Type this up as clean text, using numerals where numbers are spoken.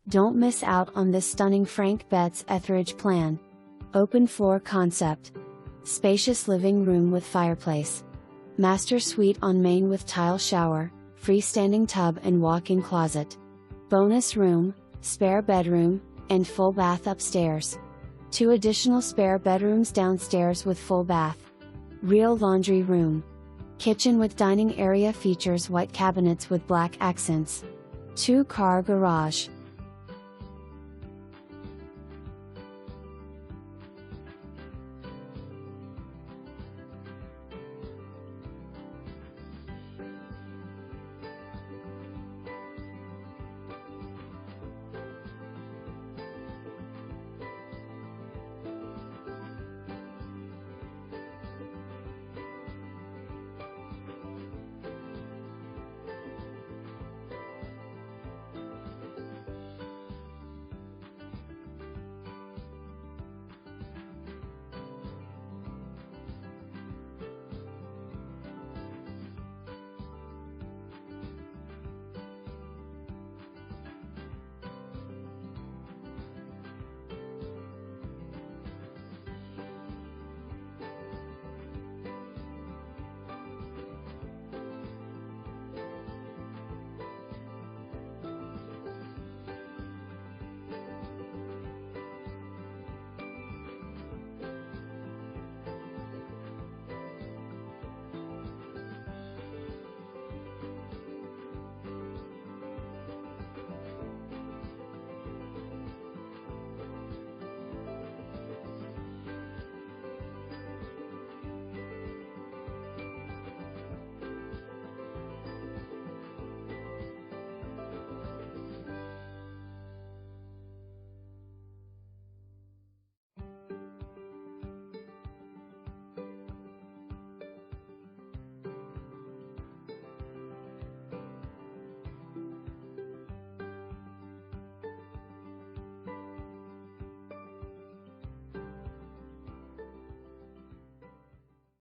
Don't miss out on this stunning Frank Betz Ethridge plan. Open floor concept. Spacious living room with fireplace. Master suite en main with tile shower, freestanding tub and walk-in closet. Bonus room, spare bedroom, and full bath upstairs. 2 additional spare bedrooms downstairs with full bath. Real laundry room. Kitchen with dining area features white cabinets with black accents. 2-car garage.